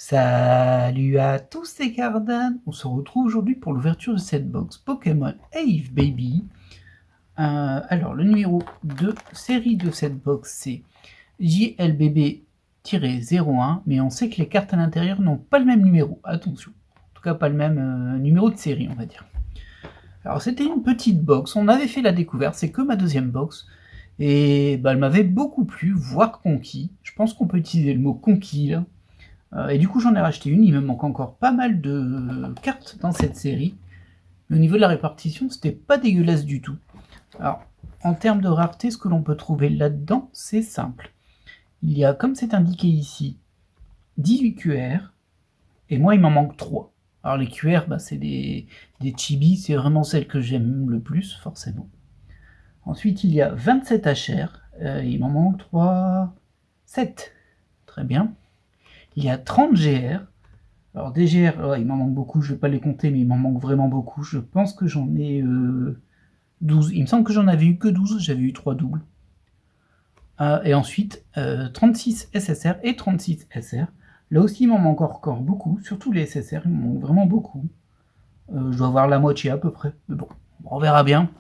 Salut à tous, c'est Cardan. On se retrouve aujourd'hui pour l'ouverture de cette box Pokémon Ave Baby. Alors, le numéro de série de cette box, c'est JLBB-01, mais on sait que les cartes à l'intérieur n'ont pas le même numéro. Attention, en tout cas pas le même numéro de série, on va dire. Alors, c'était une petite box, on avait fait la découverte, c'est que ma deuxième box. Et elle m'avait beaucoup plu, voire conquis. Je pense qu'on peut utiliser le mot conquis là. Et du coup, j'en ai racheté une. Il me manque encore pas mal de cartes dans cette série. Mais au niveau de la répartition, c'était pas dégueulasse du tout. Alors, en termes de rareté, ce que l'on peut trouver là-dedans, c'est simple. Il y a, comme c'est indiqué ici, 18 QR. Et moi, il m'en manque 3. Alors, les QR, c'est des chibis. C'est vraiment celles que j'aime le plus, forcément. Ensuite, il y a 27 HR. Il m'en manque 3. 7. Très bien. Il y a 30 GR. Alors des GR, il m'en manque beaucoup, je ne vais pas les compter, mais il m'en manque vraiment beaucoup. Je pense que j'en ai 12. Il me semble que j'en avais eu que 12, j'avais eu 3 doubles. Et ensuite, 36 SSR et 36 SR. Là aussi, il m'en manque encore beaucoup, surtout les SSR, il m'en manque vraiment beaucoup. Je dois avoir la moitié à peu près, mais bon, on verra bien.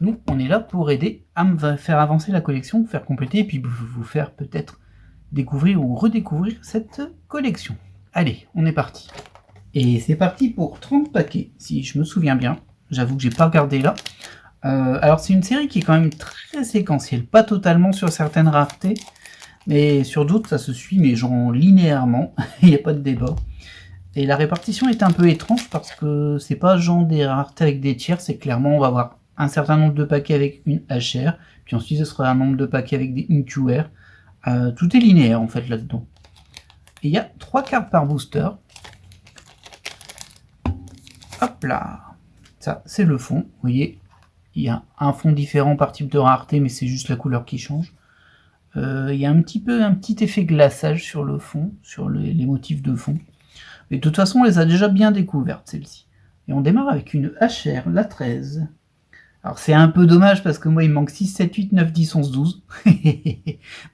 Nous, on est là pour aider à me faire avancer la collection, faire compléter, et puis vous faire peut-être découvrir ou redécouvrir cette collection. Allez, on est parti. Et c'est parti pour 30 paquets, si je me souviens bien. J'avoue que j'ai pas regardé là. Alors c'est une série qui est quand même très séquentielle, pas totalement sur certaines raretés, mais sur d'autres ça se suit, mais genre linéairement, il n'y a pas de débat. Et la répartition est un peu étrange parce que c'est pas genre des raretés avec des tiers, c'est clairement on va avoir un certain nombre de paquets avec une HR, puis ensuite ce sera un nombre de paquets avec une QR. Tout est linéaire en fait là-dedans. Et il y a 3 cartes par booster. Hop là. Ça, c'est le fond. Vous voyez, il y a un fond différent par type de rareté, mais c'est juste la couleur qui change. Il y a un petit effet glaçage sur le fond, sur les motifs de fond. Mais de toute façon, on les a déjà bien découvertes, celles-ci. Et on démarre avec une HR, la 13. Alors c'est un peu dommage parce que moi il me manque 6, 7, 8, 9, 10, 11, 12.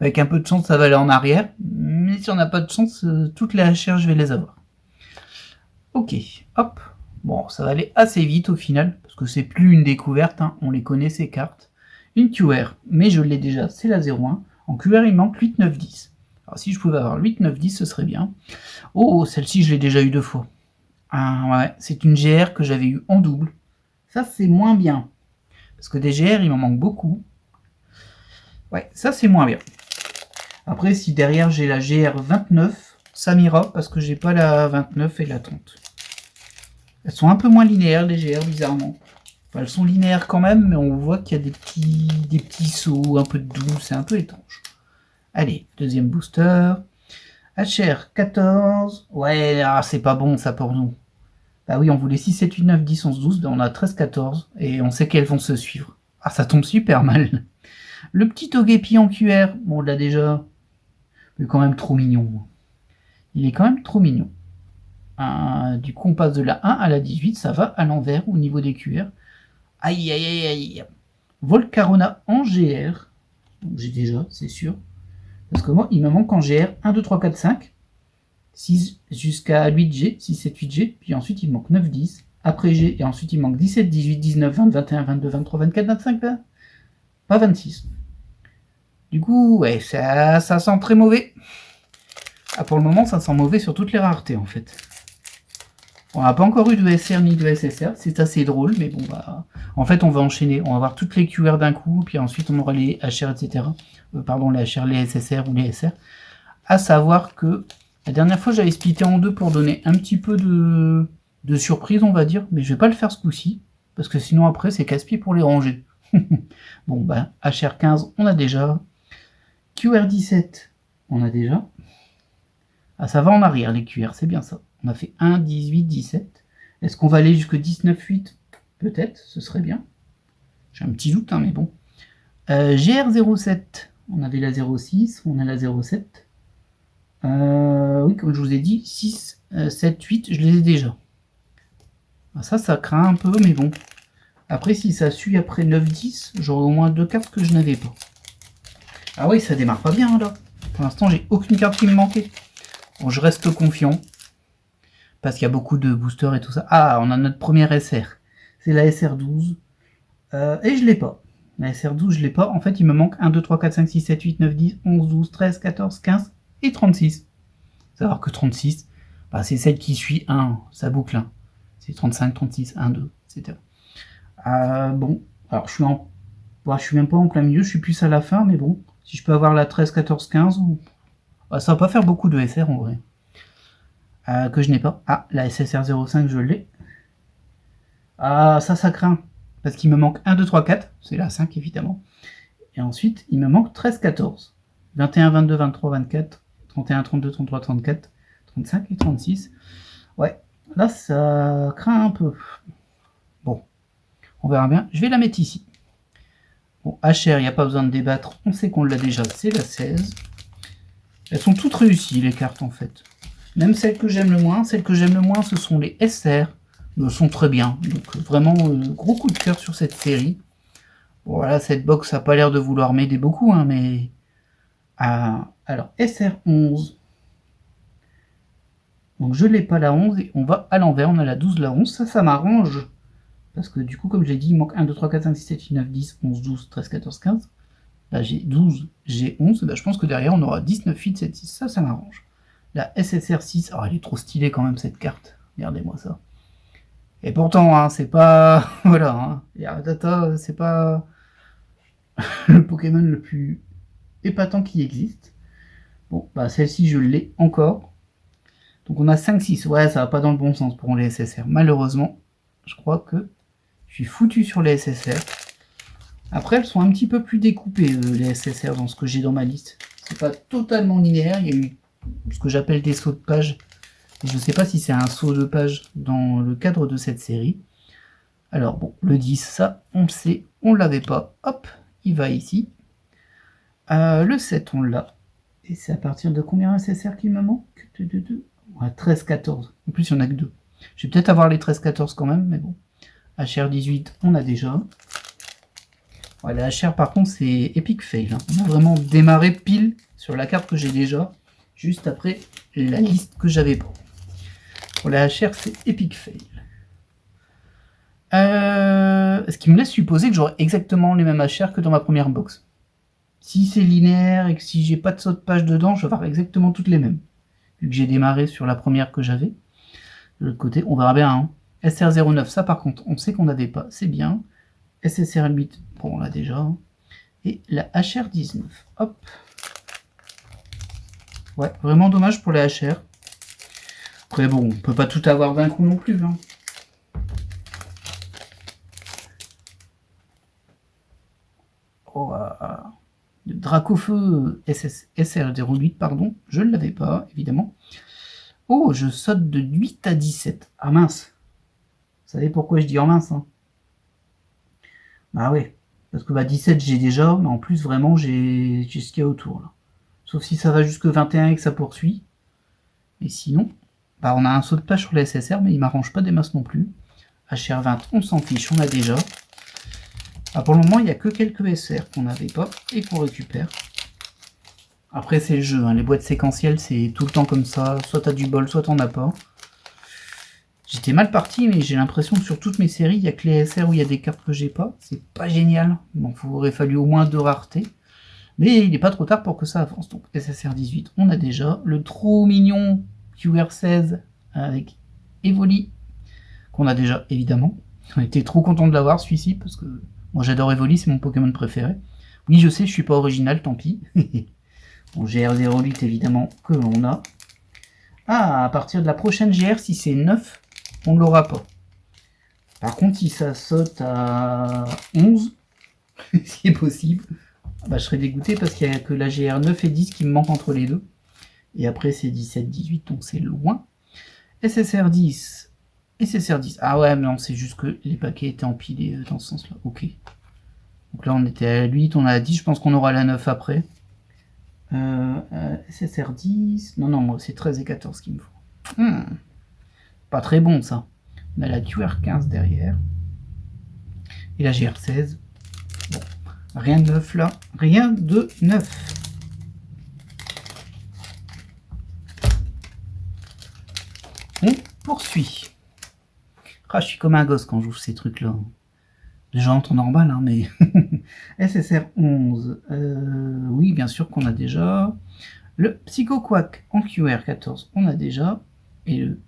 Avec un peu de chance ça va aller en arrière. Mais si on n'a pas de chance, toutes les HR je vais les avoir. Ok, hop. Bon, ça va aller assez vite au final. Parce que c'est plus une découverte, hein. On les connaît ces cartes. Une QR, mais je l'ai déjà, c'est la 01. En QR il manque 8, 9, 10. Alors si je pouvais avoir 8, 9, 10 ce serait bien. Oh, celle-ci je l'ai déjà eu 2 fois. Ah ouais, c'est une GR que j'avais eu en double. Ça c'est moins bien. Parce que des GR, il m'en manque beaucoup. Ouais, ça c'est moins bien. Après, si derrière j'ai la GR 29, ça m'ira parce que j'ai pas la 29 et la 30. Elles sont un peu moins linéaires, les GR, bizarrement. Enfin, elles sont linéaires quand même, mais on voit qu'il y a des petits sauts, un peu de doux, c'est un peu étrange. Allez, deuxième booster. HR 14. Ouais, c'est pas bon ça pour nous. Bah oui, on voulait 6, 7, 8, 9, 10, 11, 12, ben on a 13, 14, et on sait qu'elles vont se suivre. Ah, ça tombe super mal. Le petit Togepi en QR, bon, on l'a déjà, mais quand même trop mignon. Il est quand même trop mignon. Du coup, on passe de la 1 à la 18, ça va à l'envers au niveau des QR. Aïe, aïe, aïe, aïe. Volcarona en GR, j'ai déjà, c'est sûr. Parce que moi, il me manque en GR 1, 2, 3, 4, 5. 6 jusqu'à 8G, 6, 7, 8G, puis ensuite il manque 9, 10, après G, et ensuite il manque 17, 18, 19, 20, 21, 22, 23, 24, 25, là. Pas 26. Du coup, ouais, ça sent très mauvais. Ah, pour le moment, ça sent mauvais sur toutes les raretés, en fait. On n'a pas encore eu de SR ni de SSR, c'est assez drôle, mais bon, en fait, on va enchaîner. On va avoir toutes les QR d'un coup, puis ensuite on aura les HR, etc. Pardon, les HR, les SSR ou les SR. À savoir que la dernière fois, j'avais splitté en deux pour donner un petit peu de surprise, on va dire. Mais je vais pas le faire ce coup-ci. Parce que sinon, après, c'est casse-pied pour les ranger. Bon, HR15, on a déjà. QR17, on a déjà. Ah, ça va en arrière, les QR, c'est bien ça. On a fait 1, 18, 17. Est-ce qu'on va aller jusque 19, 8 ? Peut-être, ce serait bien. J'ai un petit doute, hein, mais bon. GR07, on avait la 06, on a la 07. Oui, comme je vous ai dit, 6, 7, 8, je les ai déjà. Ça craint un peu, mais bon. Après, si ça suit après 9, 10, j'aurai au moins 2 cartes que je n'avais pas. Ah oui, ça démarre pas bien, là. Pour l'instant, j'ai aucune carte qui me manquait. Bon, je reste confiant. parce qu'il y a beaucoup de boosters et tout ça. Ah, on a notre première SR. C'est la SR12. Et je l'ai pas. La SR12, je l'ai pas. En fait, il me manque 1, 2, 3, 4, 5, 6, 7, 8, 9, 10, 11, 12, 13, 14, 15 et 36. Savoir que 36, bah, c'est celle qui suit 1, ça boucle 1. C'est 35, 36, 1, 2, etc. Bon, alors je suis même pas en plein milieu, je suis plus à la fin, mais bon, si je peux avoir la 13, 14, 15, bah, ça va pas faire beaucoup de SR en vrai. Que je n'ai pas. Ah, la SSR05, je l'ai. Ah, ça craint. Parce qu'il me manque 1, 2, 3, 4. C'est la 5, évidemment. Et ensuite, il me manque 13, 14. 21, 22, 23, 24, 31, 32, 33, 34, 35 et 36. Ouais, là, ça craint un peu. Bon, on verra bien. Je vais la mettre ici. Bon, HR, il n'y a pas besoin de débattre. On sait qu'on l'a déjà, c'est la 16. Elles sont toutes réussies, les cartes, en fait. Même celles que j'aime le moins. Celles que j'aime le moins, ce sont les SR. Elles sont très bien. Donc, vraiment, gros coup de cœur sur cette série. Bon, voilà, cette box n'a pas l'air de vouloir m'aider beaucoup, hein, mais... alors, SR11. Donc, je n'ai pas la 11 et on va à l'envers. On a la 12, la 11. Ça m'arrange. Parce que du coup, comme je l'ai dit, il manque 1, 2, 3, 4, 5, 6, 7, 8, 9, 10, 11, 12, 13, 14, 15. Là, j'ai 12, j'ai 11. Ben, je pense que derrière, on aura 19, 8, 7, 6. Ça m'arrange. La SSR6. Alors, elle est trop stylée quand même, cette carte. Regardez-moi ça. Et pourtant, hein, c'est pas... voilà, hein. Yaradata, c'est pas le Pokémon le plus épatant qui existe. Bon, bah celle-ci, je l'ai encore. Donc on a 5, 6. Ouais, ça va pas dans le bon sens pour les SSR. Malheureusement, je crois que je suis foutu sur les SSR. Après, elles sont un petit peu plus découpées, les SSR, dans ce que j'ai dans ma liste. C'est pas totalement linéaire. Il y a eu ce que j'appelle des sauts de page. Je ne sais pas si c'est un saut de page dans le cadre de cette série. Alors bon, le 10, ça, on le sait, on ne l'avait pas. Hop, il va ici. Le 7, on l'a. Et c'est à partir de combien SSR qu'il me manque? Ouais, 13, 14. En plus, il n'y en a que 2. Je vais peut-être avoir les 13, 14 quand même, mais bon. HR 18, on a déjà. Ouais, la HR, par contre, c'est epic fail. Hein. On a vraiment démarré pile sur la carte que j'ai déjà, juste après la liste que j'avais pas. Pour la HR, c'est epic fail. Ce qui me laisse supposer que j'aurai exactement les mêmes HR que dans ma première box. Si c'est linéaire et que si j'ai pas de saut de page dedans, je vais avoir exactement toutes les mêmes. Vu que j'ai démarré sur la première que j'avais. De l'autre côté, on verra bien. Hein. SR09, ça par contre, on sait qu'on n'avait pas, c'est bien. SSR8, bon, on l'a déjà. Hein. Et la HR19, hop. Ouais, vraiment dommage pour la HR. Après bon, on peut pas tout avoir d'un coup non plus. Hein. Oh, le Dracofeu SR08, pardon, je ne l'avais pas, évidemment. Oh, je saute de 8 à 17. Ah mince. Vous savez pourquoi je dis en mince, hein? Bah ouais, parce que bah 17 j'ai déjà, mais en plus vraiment j'ai ce qu'il y a autour là. Sauf si ça va jusque 21 et que ça poursuit. Et sinon, bah on a un saut de page sur la SSR, mais il m'arrange pas des masses non plus. HR20, on s'en fiche, on a déjà. Ah, pour le moment, il n'y a que quelques SR qu'on n'avait pas et qu'on récupère. Après, c'est le jeu, hein. Les boîtes séquentielles, c'est tout le temps comme ça. Soit t'as du bol, soit t'en as pas. J'étais mal parti, mais j'ai l'impression que sur toutes mes séries, il n'y a que les SR où il y a des cartes que j'ai pas. C'est pas génial. Bon, il aurait fallu au moins 2 raretés. Mais il n'est pas trop tard pour que ça avance. Donc SSR18, on a déjà. Le trop mignon QR16 avec Evoli, qu'on a déjà, évidemment. On était trop content de l'avoir, celui-ci, parce que moi j'adore Evoli, c'est mon Pokémon préféré. Oui, je sais, je suis pas original, tant pis. Bon, GR08, évidemment, que l'on a. Ah, à partir de la prochaine GR, si c'est 9, on ne l'aura pas. Par contre, si ça saute à 11, si est possible, bah, je serais dégoûté parce qu'il n'y a que la GR 9 et 10 qui me manquent entre les deux. Et après, c'est 17, 18, donc c'est loin. SSR 10. SSR 10. Ah ouais, mais non, c'est juste que les paquets étaient empilés dans ce sens-là. Ok. Donc là, on était à la 8, on a la 10, je pense qu'on aura la 9 après. SSR 10. Non, moi, c'est 13 et 14 qu'il me faut. Pas très bon, ça. On a la QR 15 derrière. Et la GR 16. Bon. Rien de neuf là. Rien de neuf. On poursuit. Ah, je suis comme un gosse quand j'ouvre ces trucs-là. Déjà en temps normal, hein, mais... SSR 11. Oui, bien sûr qu'on a déjà. Le Psycho Quack en QR 14, on a déjà. Et le...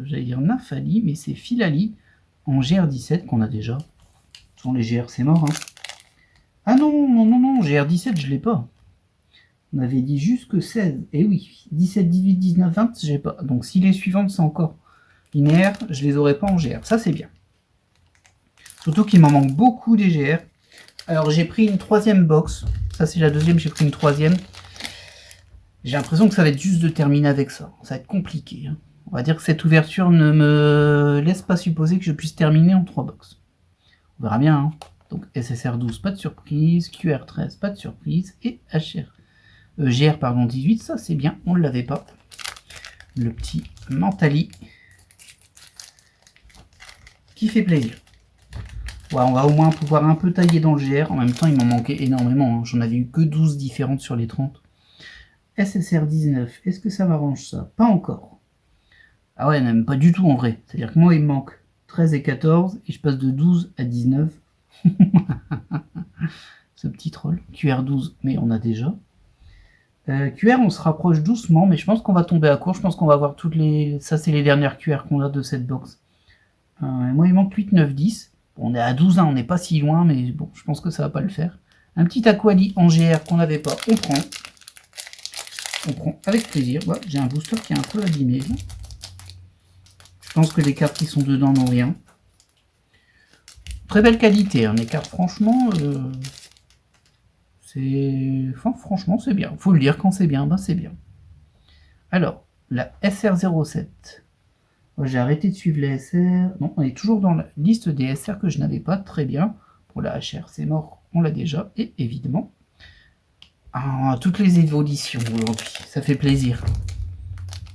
j'allais dire Nafali, mais c'est Filali en GR17 qu'on a déjà. Ce sont les GR, c'est mort. Hein. Ah non, non, non, non, GR17, je l'ai pas. On avait dit jusque 16. Et oui, 17, 18, 19, 20, j'ai pas. Donc si les suivantes sont encore linéaires, je les aurais pas en GR. Ça, c'est bien. Surtout qu'il m'en manque beaucoup des GR. Alors j'ai pris une troisième box. Ça, c'est la deuxième, j'ai pris une troisième. J'ai l'impression que ça va être juste de terminer avec ça. Ça va être compliqué. Hein. On va dire que cette ouverture ne me laisse pas supposer que je puisse terminer en 3 box. On verra bien. Hein. Donc SSR 12, pas de surprise. QR 13, pas de surprise. Et GR pardon, 18, ça c'est bien. On ne l'avait pas. Le petit Mentali qui fait plaisir. Ouais, on va au moins pouvoir un peu tailler dans le GR. En même temps, il m'en manquait énormément. Hein. J'en avais eu que 12 différentes sur les 30. SSR 19, est-ce que ça m'arrange ça? Pas encore. Ah ouais, même pas du tout en vrai. C'est-à-dire que moi, il me manque 13 et 14, et je passe de 12 à 19. Ce petit troll. QR12, mais on a déjà. QR, on se rapproche doucement, mais je pense qu'on va tomber à court. Je pense qu'on va avoir toutes les... Ça, c'est les dernières QR qu'on a de cette box. Moi, il manque 8, 9, 10. Bon, on est à 12, hein, on n'est pas si loin, mais bon, je pense que ça va pas le faire. Un petit Aquali en GR qu'on n'avait pas, on prend. On prend avec plaisir. Ouais, j'ai un booster qui est un peu abîmé. Je pense que les cartes qui sont dedans n'ont rien. Très belle qualité, hein, les cartes, franchement, c'est... Enfin, franchement, c'est bien. Faut le dire, quand c'est bien, ben c'est bien. Alors, la SR07. J'ai arrêté de suivre les SR. Non, on est toujours dans la liste des SR que je n'avais pas. Très bien. Pour la HR, c'est mort, on l'a déjà. Et évidemment, toutes les évolutions aujourd'hui. Ça fait plaisir.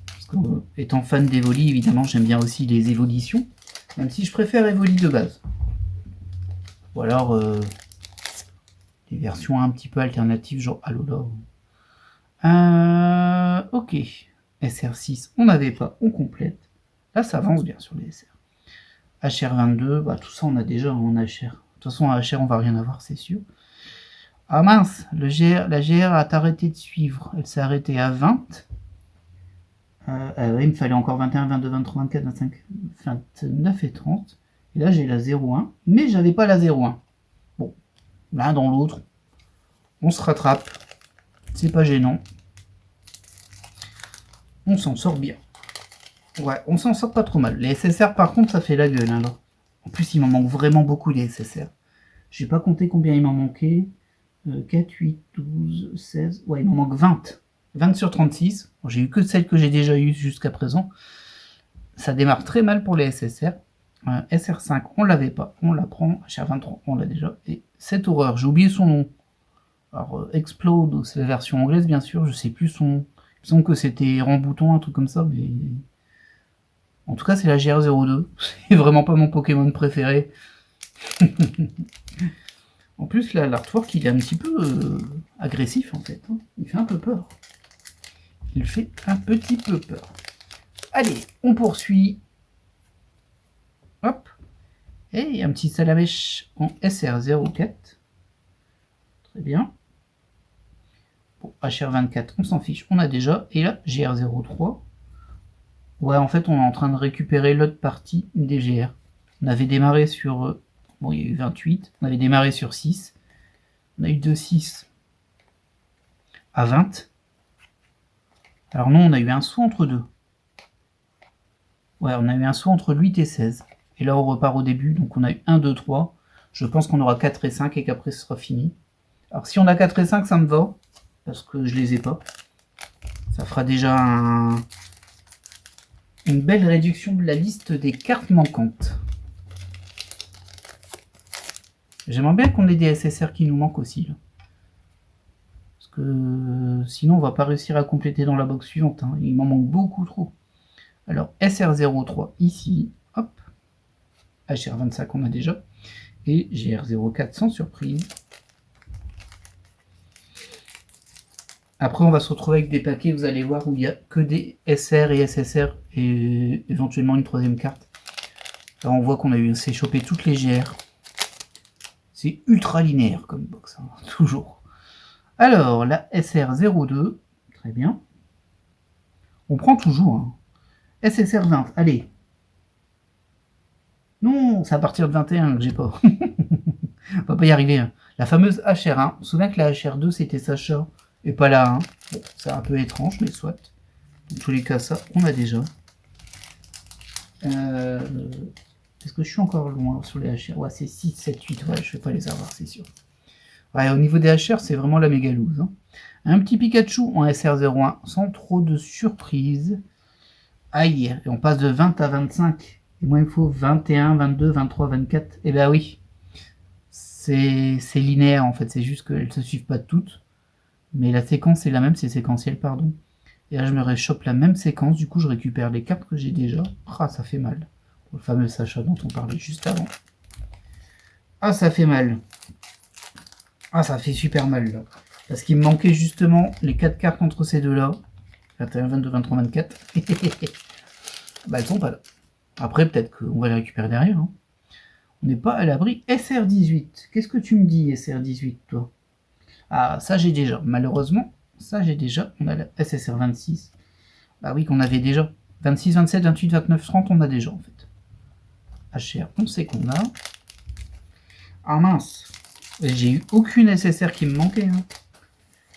Parce que, étant fan d'Evoli, évidemment, j'aime bien aussi les évolutions. Même si je préfère Evoli de base. Ou alors, des versions un petit peu alternatives, genre Alola. Ok. SR6, on n'avait pas, on complète. Là, ça avance bien sur les SR. HR22, bah, tout ça, on a déjà en HR. De toute façon, en HR, on va rien avoir, c'est sûr. Ah mince, la GR a arrêté de suivre. Elle s'est arrêtée à 20. Il me fallait encore 21, 22, 23, 24, 25, 29 et 30. Et là, j'ai la 01, mais j'avais pas la 01. Bon, l'un dans l'autre, on se rattrape. C'est pas gênant. On s'en sort bien. Ouais, on s'en sort pas trop mal. Les SSR, par contre, ça fait la gueule. Hein, là. En plus, il m'en manque vraiment beaucoup, les SSR. J'ai pas compté combien il m'en manquait. 4, 8, 12, 16... Ouais, il m'en manque 20. 20 sur 36. Bon, j'ai eu que celles que j'ai déjà eues jusqu'à présent. Ça démarre très mal pour les SSR. SR5, on l'avait pas. On la prend. HR23, on l'a déjà. Et cette horreur, j'ai oublié son nom. Alors, Explode, c'est la version anglaise, bien sûr. Je sais plus son... Il me semble que c'était Rambouton, un truc comme ça, mais... En tout cas, c'est la GR02. C'est vraiment pas mon Pokémon préféré. En plus, là, l'artwork, il est un petit peu agressif, en fait. Hein. Il fait un peu peur. Il fait un petit peu peur. Allez, on poursuit. Hop. Et un petit Salamèche en SR04. Très bien. Bon, HR24, on s'en fiche, on a déjà. Et là, GR03. Ouais, en fait, on est en train de récupérer l'autre partie des GR. On avait démarré sur... bon, il y a eu 28. On avait démarré sur 6. On a eu de 6 à 20. Alors non, on a eu un saut entre deux. Ouais, on a eu un saut entre 8 et 16. Et là, on repart au début. Donc, on a eu 1, 2, 3. Je pense qu'on aura 4 et 5 et qu'après, ce sera fini. Alors, si on a 4 et 5, ça me va. Parce que je les ai pas. Ça fera déjà une belle réduction de la liste des cartes manquantes. J'aimerais bien qu'on ait des SSR qui nous manquent aussi. Là. Parce que sinon, on va pas réussir à compléter dans la box suivante. Hein. Il m'en manque beaucoup trop. Alors, SR03 ici. Hop. HR25, on a déjà. Et GR04 sans surprise. Après, on va se retrouver avec des paquets, vous allez voir, où il n'y a que des SR et SSR et éventuellement une troisième carte. Là, on voit qu'on s'est chopé toutes les GR. C'est ultra linéaire comme box, hein, toujours. Alors, la SR02, très bien. On prend toujours. Hein. SSR20, allez. Non, c'est à partir de 21 que j'ai pas. On va pas y arriver. Hein. La fameuse HR1. On se souvient que la HR2, c'était Sacha et pas la 1. Bon, c'est un peu étrange, mais soit. Dans tous les cas, ça, on a déjà. Est-ce que je suis encore loin sur les HR? Ouais, c'est 6, 7, 8. Ouais, je vais pas les avoir, c'est sûr. Ouais, au niveau des HR, c'est vraiment la méga loose. Hein. Un petit Pikachu en SR01, sans trop de surprise. Aïe, et on passe de 20 à 25. Et moi, il me faut 21, 22, 23, 24. Eh ben oui, c'est linéaire en fait. C'est juste qu'elles ne se suivent pas toutes. Mais la séquence est la même, c'est séquentiel, pardon. Et là, je me réchoppe la même séquence. Du coup, je récupère les cartes que j'ai déjà. Ah, ça fait mal. Le fameux Sacha dont on parlait juste avant. Ah, ça fait mal. Ah, ça fait super mal, là. Parce qu'il me manquait justement les 4 cartes entre ces deux-là. 21, 22, 23, 24. Bah, elles sont pas là. Après, peut-être qu'on va les récupérer derrière. Hein. On n'est pas à l'abri. SR18. Qu'est-ce que tu me dis, SR18, toi? Ah, ça, j'ai déjà. Malheureusement, ça, j'ai déjà. On a la SSR26. Bah oui, qu'on avait déjà. 26, 27, 28, 29, 30, on a déjà, en fait. HR, on sait qu'on a. Ah, mince. J'ai eu aucune SSR qui me manquait. Hein.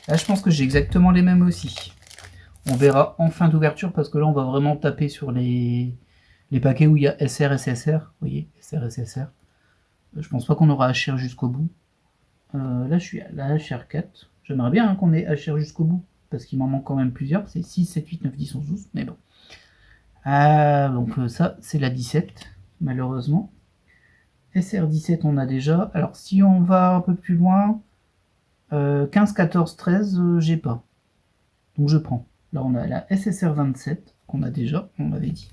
Là, je pense que j'ai exactement les mêmes aussi. On verra en fin d'ouverture, parce que là, on va vraiment taper sur les paquets où il y a SR, SSR. Vous voyez, SR, SSR. Je pense pas qu'on aura HR jusqu'au bout. Là, je suis à la HR4. J'aimerais bien hein, qu'on ait HR jusqu'au bout, parce qu'il m'en manque quand même plusieurs. C'est 6, 7, 8, 9, 10, 11, 12. Mais bon. Donc ça, c'est la 17, malheureusement. SR17, on a déjà. Alors, si on va un peu plus loin, 15, 14, 13, j'ai pas. Donc, je prends. Là, on a la SSR27, qu'on a déjà, on l'avait dit.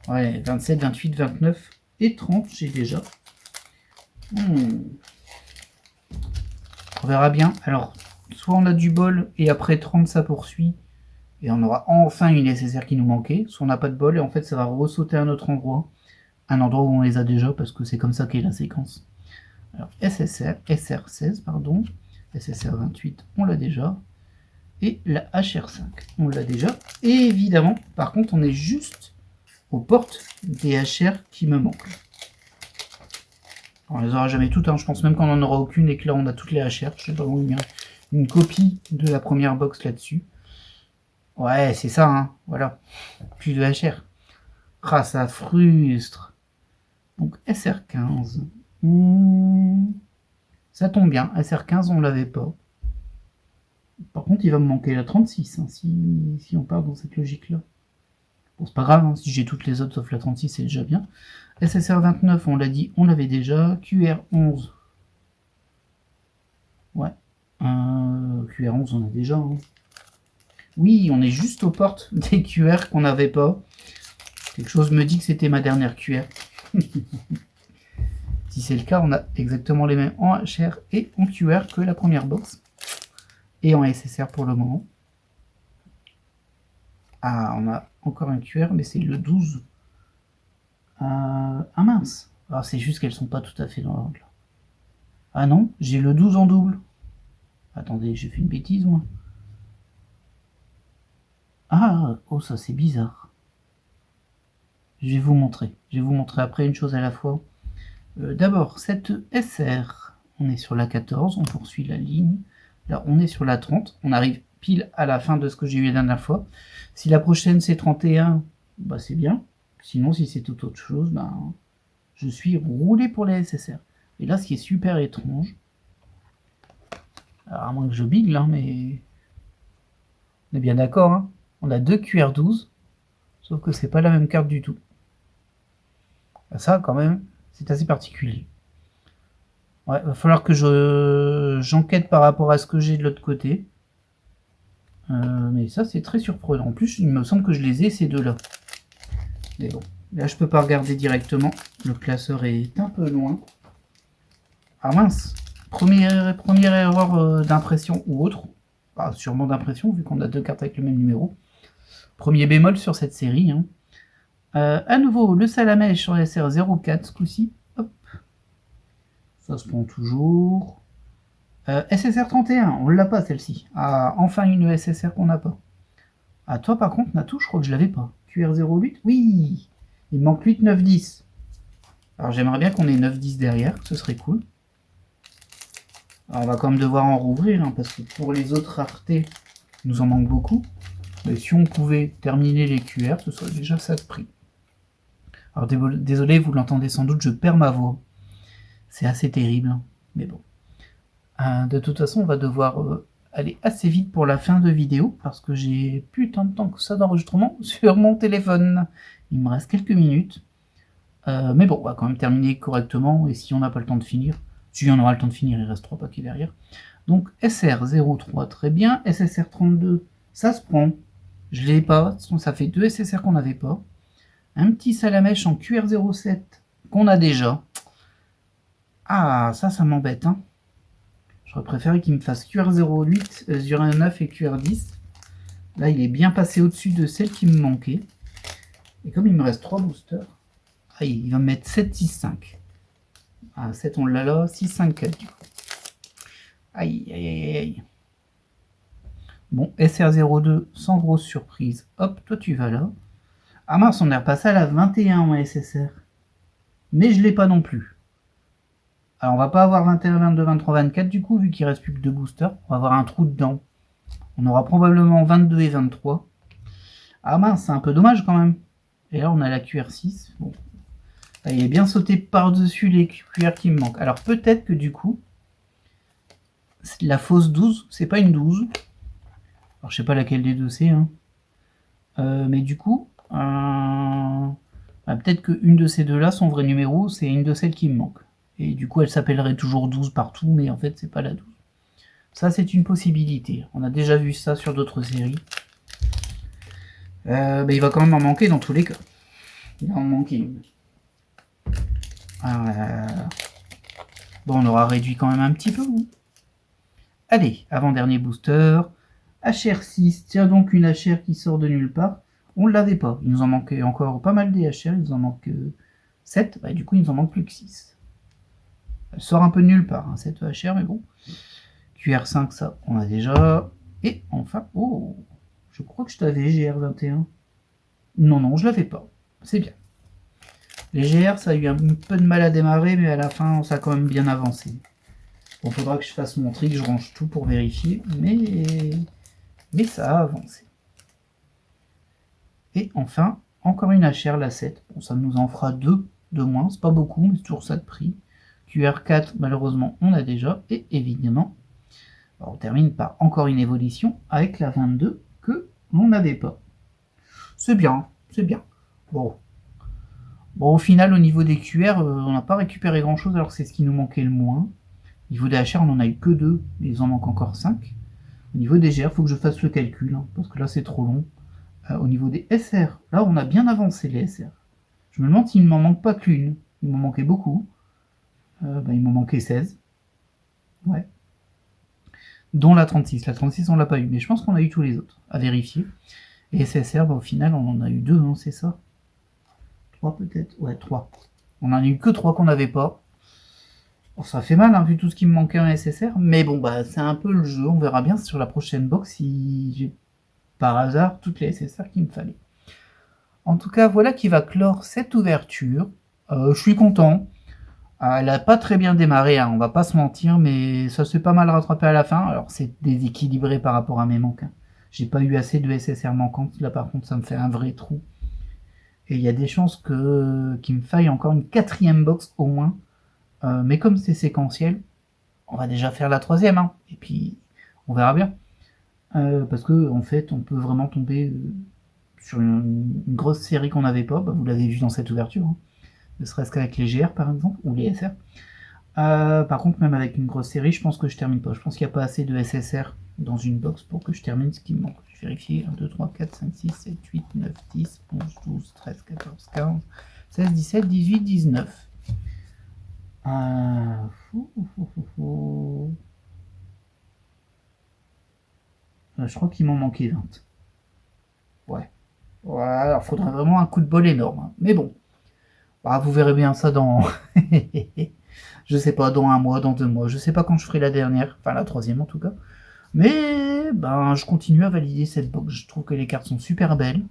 Ouais, 27, 28, 29 et 30, j'ai déjà. On verra bien. Alors, soit on a du bol et après 30, ça poursuit. Et on aura enfin une SSR qui nous manquait. Soit on n'a pas de bol et en fait, ça va ressauter à un autre endroit. Un endroit où on les a déjà parce que c'est comme ça qu'est la séquence. Alors, SR16, pardon. SSR28, on l'a déjà. Et la HR5, on l'a déjà. Et évidemment, par contre, on est juste aux portes des HR qui me manquent. On les aura jamais toutes, hein. Je pense même qu'on n'en aura aucune et que là on a toutes les HR. Je sais pas où il y a une copie de la première box là-dessus. Ouais, c'est ça, hein. Voilà. Plus de HR. Ah, ça frustre. Donc SR15. Ça tombe bien. SR15, on l'avait pas. Par contre, il va me manquer la 36, hein, si on part dans cette logique-là. Bon, c'est pas grave, hein, si j'ai toutes les autres sauf la 36, c'est déjà bien. SSR29, on l'a dit, on l'avait déjà. QR11. Ouais. QR11, on a déjà. Hein. Oui, on est juste aux portes des QR qu'on n'avait pas. Quelque chose me dit que c'était ma dernière QR. Si c'est le cas, on a exactement les mêmes en HR et en QR que la première box. Et en SSR pour le moment. Ah, on a encore un QR, mais c'est le 12. Ah mince. Ah, c'est juste qu'elles sont pas tout à fait dans l'ordre. Ah non, j'ai le 12 en double. Attendez, j'ai fait une bêtise, moi. Ah, oh, ça c'est bizarre. Je vais vous montrer. Je vais vous montrer après une chose à la fois. D'abord, cette SR, on est sur la 14, on poursuit la ligne. Là, on est sur la 30. On arrive pile à la fin de ce que j'ai eu la dernière fois. Si la prochaine c'est 31, bah c'est bien. Sinon, si c'est tout autre chose, bah, je suis roulé pour les SSR. Et là, ce qui est super étrange, alors à moins que je bigle, hein, mais on est bien d'accord, hein, on a deux QR12, sauf que c'est pas la même carte du tout. Ça, quand même, c'est assez particulier. Ouais, va falloir que j'enquête par rapport à ce que j'ai de l'autre côté. Mais ça, c'est très surprenant. En plus, il me semble que je les ai, ces deux-là. Mais bon, là, je peux pas regarder directement. Le classeur est un peu loin. Ah mince, première erreur d'impression ou autre. sûrement d'impression, vu qu'on a 2 cartes avec le même numéro. Premier bémol sur cette série. Hein. À nouveau, le Salamèche sur SR04 ce coup-ci. Hop. Ça se prend toujours. SSR31, on l'a pas celle-ci. Ah, enfin une SSR qu'on n'a pas. Ah, toi par contre, Natou, je crois que je l'avais pas. QR08, oui. Il me manque 8, 9, 10. Alors j'aimerais bien qu'on ait 9, 10 derrière, ce serait cool. Alors, on va quand même devoir en rouvrir, hein, parce que pour les autres raretés, il nous en manque beaucoup. Mais si on pouvait terminer les QR, ce serait déjà ça de prix. Alors désolé, vous l'entendez sans doute, je perds ma voix. C'est assez terrible, hein, mais bon. De toute façon, on va devoir aller assez vite pour la fin de vidéo, parce que j'ai plus tant de temps que ça d'enregistrement sur mon téléphone. Il me reste quelques minutes. Mais bon, on va quand même terminer correctement, et si on n'a pas le temps de finir, si on aura le temps de finir, il reste 3 paquets derrière. Donc SR03, très bien. SSR32, ça se prend. Je l'ai pas, ça fait 2 SSR qu'on n'avait pas. Un petit Salamèche en QR07 qu'on a déjà. Ah, ça m'embête, hein. J'aurais préféré qu'il me fasse QR08, 09 et QR10. Là, il est bien passé au-dessus de celle qui me manquait. Et comme il me reste 3 boosters, il va me mettre 7, 6, 5. Ah, 7, on l'a là, 6, 5, 4 du coup. Aïe, aïe, aïe, aïe. Bon, SR02, sans grosse surprise. Hop, toi tu vas là. Ah mince, on est repassé à la 21 en SSR. Mais je l'ai pas non plus. Alors on va pas avoir 21, 22, 23, 24 du coup, vu qu'il reste plus que 2 boosters. On va avoir un trou dedans. On aura probablement 22 et 23. Ah mince, c'est un peu dommage quand même. Et là on a la QR6. Bon. Là, il est bien sauté par-dessus les QR qui me manquent. Alors peut-être que du coup, la fausse 12, c'est pas une 12. Alors je sais pas laquelle des deux c'est. Hein. Mais du coup, peut-être qu'une de ces deux-là, son vrai numéro, c'est une de celles qui me manque. Et du coup, elle s'appellerait toujours 12 partout, mais en fait, c'est pas la 12. Ça, c'est une possibilité. On a déjà vu ça sur d'autres séries. Il va quand même en manquer dans tous les cas. Il va en manquer une. Bon, on aura réduit quand même un petit peu. Allez, avant-dernier booster. HR6. Tiens donc une HR qui sort de nulle part. On ne l'avait pas. Il nous en manquait encore pas mal des HR. Il nous en manque 7. Du coup, il nous en manque plus que 6. Elle sort un peu de nulle part, hein, cette HR, mais bon. QR5, ça, on a déjà. Et enfin, oh, je crois que je t'avais GR21. Non, je l'avais pas. C'est bien. Les GR, ça a eu un peu de mal à démarrer, mais à la fin, ça a quand même bien avancé. Bon, faudra que je fasse mon trick, je range tout pour vérifier, mais ça a avancé. Et enfin, encore une HR, la 7. Bon, ça nous en fera 2 de moins, c'est pas beaucoup, mais c'est toujours ça de prix. QR4, malheureusement, on a déjà. Et évidemment, on termine par encore une évolution avec la 22 que l'on n'avait pas. C'est bien, c'est bien. Bon, au final, au niveau des QR, on n'a pas récupéré grand-chose, alors c'est ce qui nous manquait le moins. Au niveau des HR, on n'en a eu que 2, mais il en manque encore 5. Au niveau des GR, il faut que je fasse le calcul, hein, parce que là, c'est trop long. Au niveau des SR, là, on a bien avancé les SR. Je me demande s'il ne m'en manque pas qu'une. Il m'en manquait beaucoup. Il m'en manquait 16. Ouais. Dont la 36. La 36, on l'a pas eu, mais je pense qu'on a eu tous les autres, à vérifier. Et SSR, au final, on en a eu 2, hein, c'est ça 3 peut-être. Ouais, 3. On en a eu que 3 qu'on n'avait pas. Bon, ça fait mal, hein, vu tout ce qui me manquait en SSR, mais bon, c'est un peu le jeu. On verra bien sur la prochaine box si j'ai par hasard toutes les SSR qu'il me fallait. En tout cas, voilà qui va clore cette ouverture. Je suis content. Elle n'a pas très bien démarré, hein, on va pas se mentir, mais ça s'est pas mal rattrapé à la fin. Alors c'est déséquilibré par rapport à mes manques. Hein. J'ai pas eu assez de SSR manquantes. Là par contre, ça me fait un vrai trou. Et il y a des chances qu'il me faille encore une 4e box au moins. Mais comme c'est séquentiel, on va déjà faire la 3e. Hein, et puis, on verra bien. Parce que en fait, on peut vraiment tomber sur une grosse série qu'on n'avait pas. Vous l'avez vu dans cette ouverture. Hein. Ne serait-ce qu'avec les GR par exemple, ou les SR. Par contre, même avec une grosse série, je pense que je termine pas. Je pense qu'il n'y a pas assez de SSR dans une box pour que je termine ce qui me manque. Je vais vérifier. 1, 2, 3, 4, 5, 6, 7, 8, 9, 10, 11, 12, 13, 14, 15, 16, 17, 18, 19. je crois qu'il m'en manquait 20. Ouais. Ouais, alors faudrait vraiment un coup de bol énorme, hein. Mais bon, bah, vous verrez bien ça dans... je sais pas, dans 1 mois, dans 2 mois. Je sais pas quand je ferai la dernière, enfin la troisième en tout cas. Mais ben, je continue à valider cette box. Je trouve que les cartes sont super belles.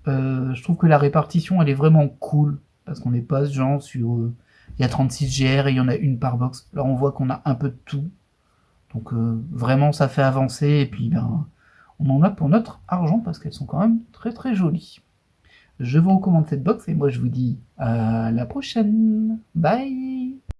Je trouve que la répartition, elle est vraiment cool. Parce qu'on n'est pas ce genre sur... il y a 36 GR et il y en a une par box. Là, on voit qu'on a un peu de tout. Donc vraiment, ça fait avancer. Et puis, ben, on en a pour notre argent parce qu'elles sont quand même très très jolies. Je vous recommande cette box et moi, je vous dis à la prochaine. Bye!